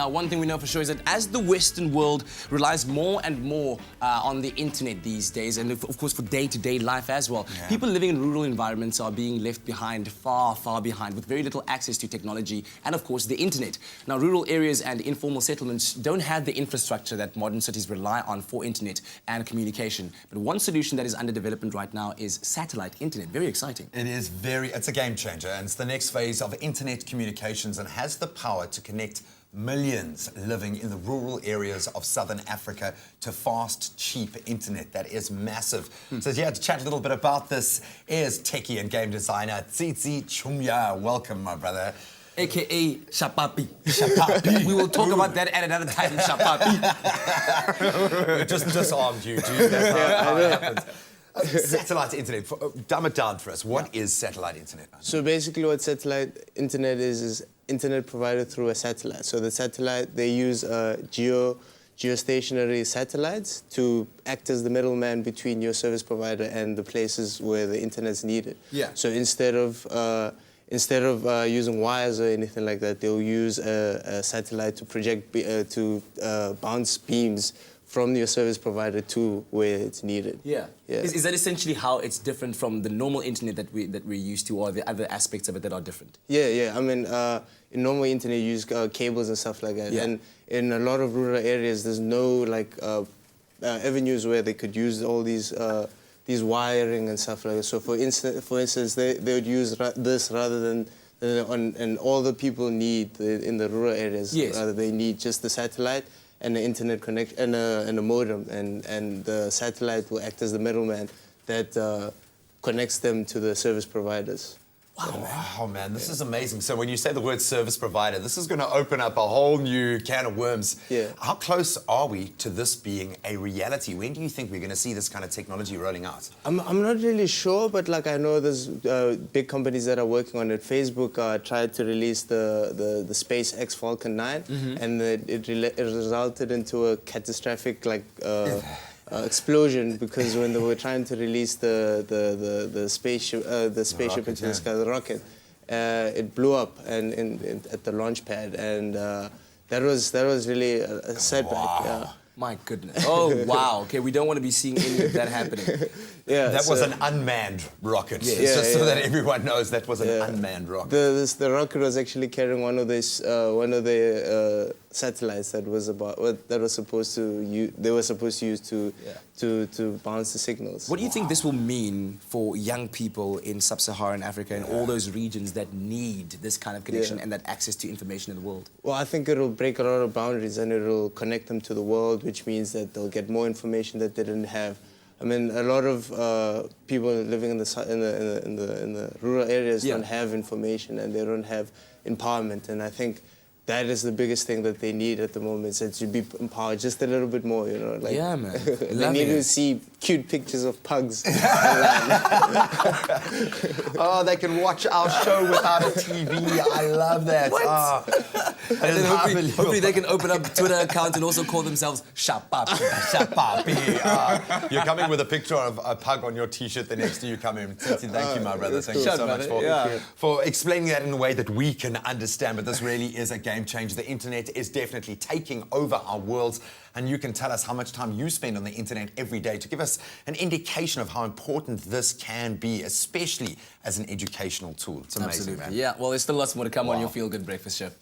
One thing we know for sure is that as the Western world relies more and more on the internet these days, and of course for day-to-day life as well, people living in rural environments are being left behind, far, far behind, with very little access to technology and of course the internet. Now, rural areas and informal settlements don't have the infrastructure that modern cities rely on for internet and communication. But one solution that is under development right now is satellite internet. Very exciting. It's a game changer, and it's the next phase of internet communications and has the power to connect millions living in the rural areas of southern Africa to fast, cheap internet. That is massive. So yeah, to chat a little bit about this is techie and game designer Tsitsi Chumya. Welcome, my brother. AKA Shapapi. Shapapi. We will talk about that at another time, Shapapi. Just disarmed you, dude. That's how it happens. Satellite internet, dumb it down for us. What is satellite internet? So basically what satellite internet is internet provided through a satellite. So the satellite, they use geostationary satellites to act as the middleman between your service provider and the places where the internet is needed. Yeah. So instead of using wires or anything like that, they'll use a satellite to project, bounce beams from your service provider to where it's needed. Yeah. Is that essentially how it's different from the normal internet that we're used to, or the other aspects of it that are different? Yeah. I mean, in normal internet, you use cables and stuff like that. Yeah. And in a lot of rural areas, there's no avenues where they could use all these wiring and stuff like that. So for instance, they would use this rather than and all the people need in the rural areas. Yes. Rather, they need just the satellite and the internet connection and a modem, and the satellite will act as the middleman that connects them to the service providers. Wow, man, this is amazing. So when you say the word service provider, this is going to open up a whole new can of worms. Yeah. How close are we to this being a reality? When do you think we're going to see this kind of technology rolling out? I'm not really sure, but I know there's big companies that are working on it. Facebook tried to release the SpaceX Falcon 9, and it resulted into a catastrophic explosion, because when they were trying to release the spaceship into the sky, the rocket, it blew up at the launch pad, and that was really a setback. Wow. My goodness. Oh, wow. Okay, we don't want to be seeing any of that happening. That was an unmanned rocket. Just so that everyone knows, that was an unmanned rocket. The rocket was actually carrying one of the satellites that was supposed to they were supposed to use to bounce the signals. What do you think this will mean for young people in sub-Saharan Africa and all those regions that need this kind of connection and that access to information in the world? Well, I think it'll break a lot of boundaries, and it'll connect them to the world, which means that they'll get more information that they didn't have. I mean, a lot of people living in the rural areas don't have information, and they don't have empowerment, and I think that is the biggest thing that they need at the moment, is to be empowered just a little bit more, Yeah, man. They need to see cute pictures of pugs. Oh, they can watch our show without a TV. I love that. What? And then hopefully they can open up a Twitter account and also call themselves Shapapi. Shapapi. You're coming with a picture of a pug on your T-shirt the next day you come in. Thank you, my brother. Thank you so much for explaining that in a way that we can understand. But this really is a game changer. The internet is definitely taking over our worlds, and you can tell us how much time you spend on the internet every day to give us an indication of how important this can be, especially as an educational tool. It's amazing, man. Yeah, well, there's still lots more to come on your Feel Good Breakfast Show.